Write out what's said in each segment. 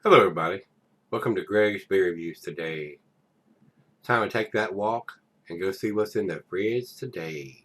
Hello everybody, welcome to Gregsbeerreviews today. Time to take that walk and go see what's in the fridge today.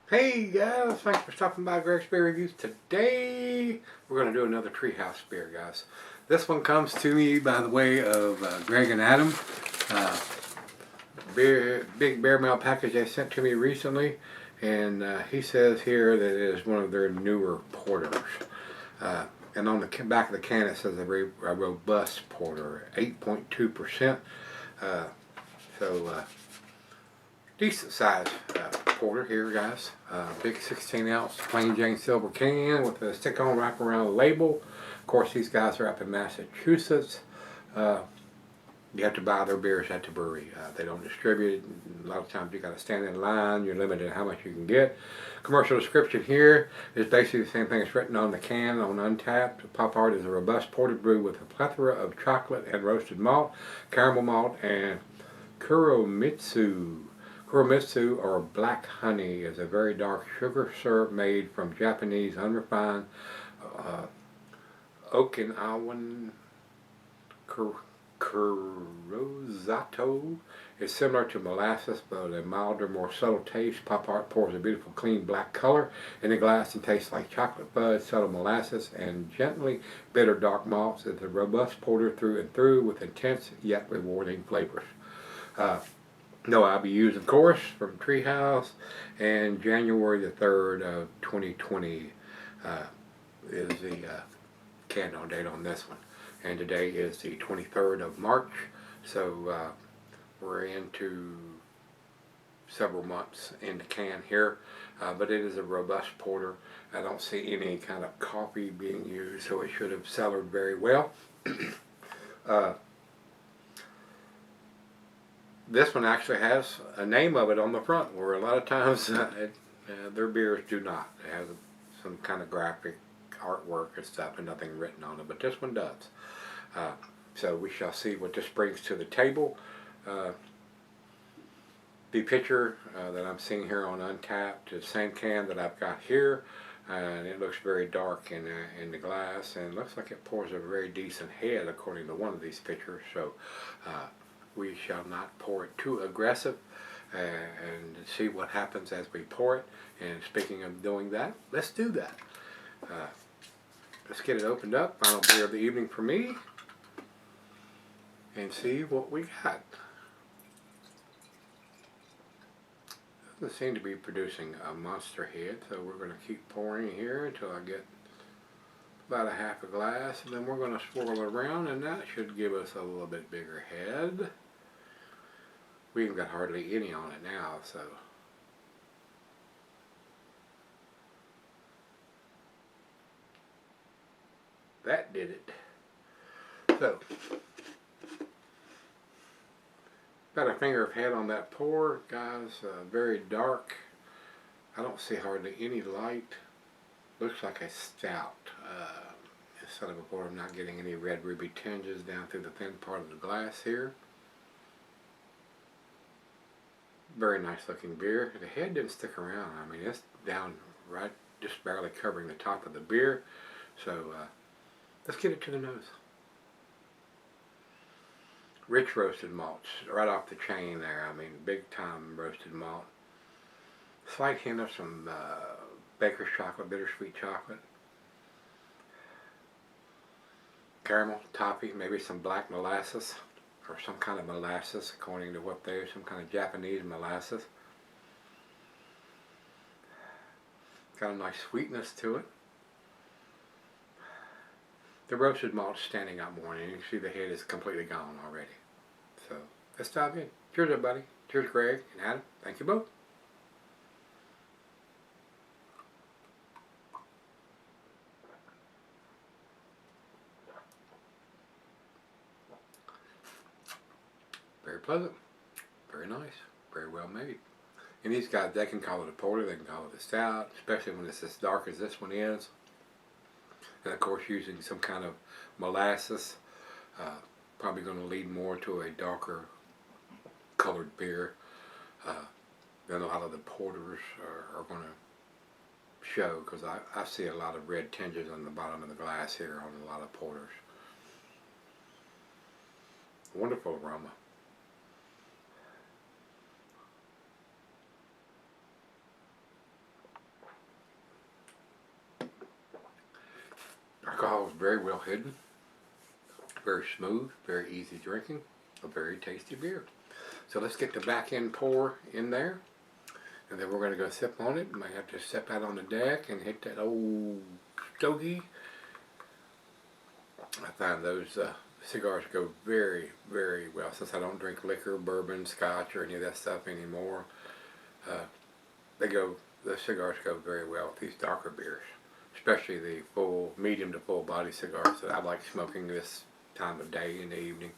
Hey guys, thanks for stopping by Gregsbeerreviews. Today we're going to do another treehouse beer, guys. This one comes to me by the way of Greg and Adam. Big bear mail package they sent to me recently, and he says here that it is one of their newer porters. And on the back of the can it says a robust porter, 8.2%. Decent size porter here, guys. Big 16-ounce plain Jane silver can with a stick-on wraparound label. Of course, these guys are up in Massachusetts. You have to buy their beers at the brewery. They don't distribute it. A lot of times you got to stand in line. You're limited in how much you can get. Commercial description here is basically the same thing as written on the can on Untapped. Pop Art is a robust porter brewed with a plethora of chocolate and roasted malt, caramel malt, and kuromitsu. Kuromitsu, or black honey, is a very dark sugar syrup made from Japanese unrefined Okinawan Kurosato. Is similar to molasses, but a milder, more subtle taste. Pop Art pours a beautiful, clean black color in the glass and tastes like chocolate fudge, subtle molasses, and gently bitter dark malts. It's a robust porter through and through with intense yet rewarding flavors. No IBUs, of course, from Treehouse, and January the 3rd of 2020 is the countdown date on this one. And today is the 23rd of March, so we're into several months in the can here, but it is a robust porter. I don't see any kind of coffee being used, so it should have cellared very well. This one actually has a name of it on the front, where a lot of times their beers do not. It has some kind of graphic artwork and stuff and nothing written on it, but this one does. So we shall see what this brings to the table. The picture that I'm seeing here on Untapped is the same can that I've got here, and it looks very dark in the glass, and looks like it pours a very decent head according to one of these pictures. So we shall not pour it too aggressive and see what happens as we pour it. And speaking of doing that, let's do that. Let's get it opened up. Final beer of the evening for me, and see what we got. Doesn't seem to be producing a monster head, so we're going to keep pouring here until I get about a half a glass, and then we're going to swirl it around, and that should give us a little bit bigger head. We haven't got hardly any on it now, so that did it. So got a finger of head on that pour, guys. Very dark. I don't see hardly any light. Looks like a stout. Instead of a pour, I'm not getting any red ruby tinges down through the thin part of the glass here. Very nice looking beer. The head didn't stick around. I mean, it's down right, just barely covering the top of the beer. So let's get it to the nose. Rich roasted malts, right off the chain there. I mean, big time roasted malt. Slight hint of some baker's chocolate, bittersweet chocolate. Caramel, toffee, maybe some black molasses, or some kind of molasses, according to what they're, some kind of Japanese molasses. Got a nice sweetness to it. The roasted malt's standing out more, and you can see the head is completely gone already. So let's dive in. Cheers, everybody. Cheers, Greg and Adam. Thank you both. pleasant, very nice, very well made. And these guys, they can call it a porter, they can call it a stout, especially when it's as dark as this one is. And of course, using some kind of molasses, probably going to lead more to a darker colored beer than a lot of the porters are going to show, because I see a lot of red tinges on the bottom of the glass here on a lot of porters. Wonderful aroma. Alcohol is very well hidden, very smooth, very easy drinking, a very tasty beer. So let's get the back end pour in there, and then we're going to go sip on it. Might have to step out on the deck and hit that old stogie. I find those cigars go very, very well, since I don't drink liquor, bourbon, scotch, or any of that stuff anymore. The cigars go very well with these darker beers, especially the full, medium to full body cigars that I like smoking this time of day in the evening.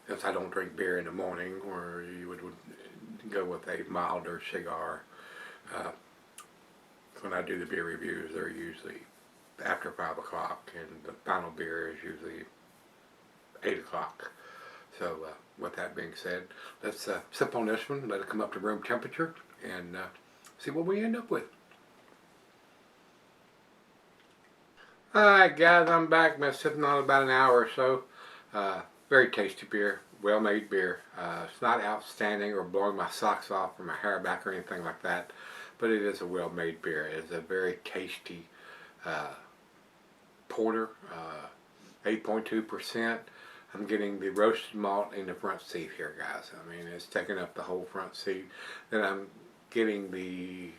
Since I don't drink beer in the morning, or you would go with a milder cigar. When I do the beer reviews, they're usually after 5 o'clock, and the final beer is usually 8 o'clock. So with that being said, let's sip on this one, let it come up to room temperature, and see what we end up with. Alright guys, I'm back. Been sitting on about an hour or so. Very tasty beer, well made beer. It's not outstanding or blowing my socks off or my hair back or anything like that, but it is a well made beer. It is a very tasty porter, 8.2%. I'm getting the roasted malt in the front seat here, guys. I mean, it's taking up the whole front seat. Then I'm getting the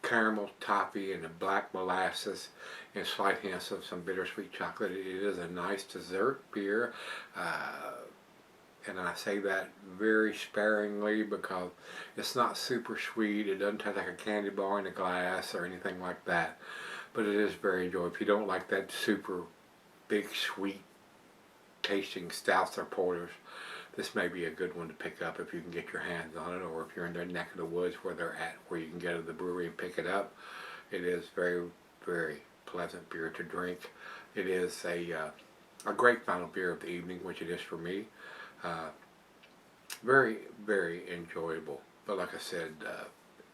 caramel toffee and the black molasses and slight hints of some bittersweet chocolate. It is a nice dessert beer, and I say that very sparingly because it's not super sweet. It doesn't taste like a candy bar in a glass or anything like that, but it is very enjoyable. If you don't like that super big sweet tasting stouts or porters, this may be a good one to pick up if you can get your hands on it, or if you're in their neck of the woods where they're at, where you can go to the brewery and pick it up. It is very, very pleasant beer to drink. It is a great final beer of the evening, which it is for me. Very, very enjoyable. But like I said,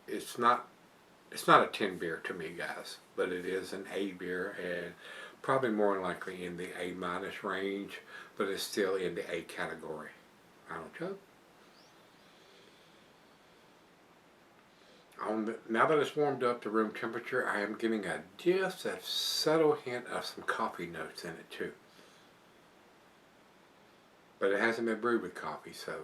it's not a 10 beer to me, guys, but it is an A beer, and probably more likely in the A- range, but it's still in the A category. Final chug. Now that it's warmed up to room temperature, I am getting just a subtle hint of some coffee notes in it too. But it hasn't been brewed with coffee, so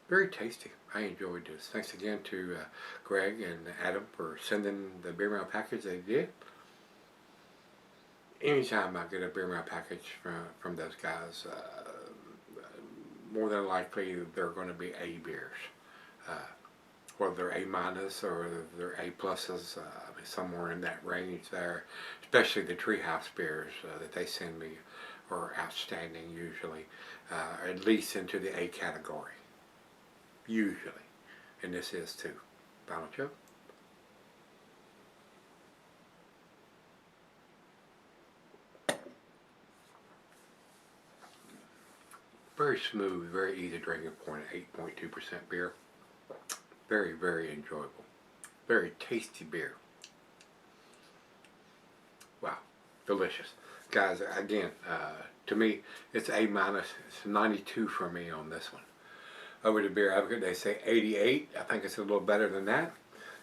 very tasty. I enjoyed this. Thanks again to Greg and Adam for sending the beer mail package they did. Anytime I get a beer mail package from those guys, more than likely they're going to be A beers. Whether they're A- or they're A+, somewhere in that range there. Especially the Treehouse beers that they send me are outstanding usually, at least into the A category. Usually. And this is too. Final chug. Very smooth, very easy drinking point, 8.2% beer. Very, very enjoyable. Very tasty beer. Wow, delicious. Guys, again, to me, it's A-. It's 92 for me on this one. Over to Beer Advocate, they say 88. I think it's a little better than that.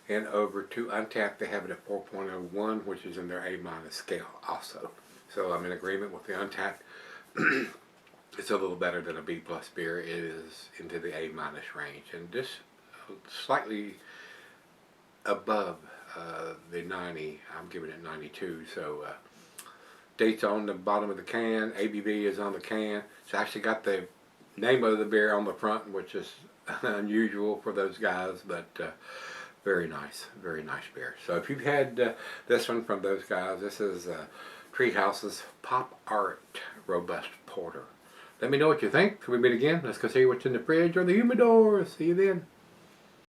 And over to Untapped, they have it at 4.01, which is in their A- scale also. So I'm in agreement with the Untapped. It's a little better than a B+ beer. It is into the A- range, and this slightly above the 90. I'm giving it 92. So date's on the bottom of the can. ABV is on the can. It's actually got the name of the beer on the front, which is unusual for those guys, but very nice beer. So if you've had this one from those guys, this is Treehouse's Pop Art Robust Porter. Let me know what you think. Till we meet again, let's go see what's in the fridge or the humidor. See you then.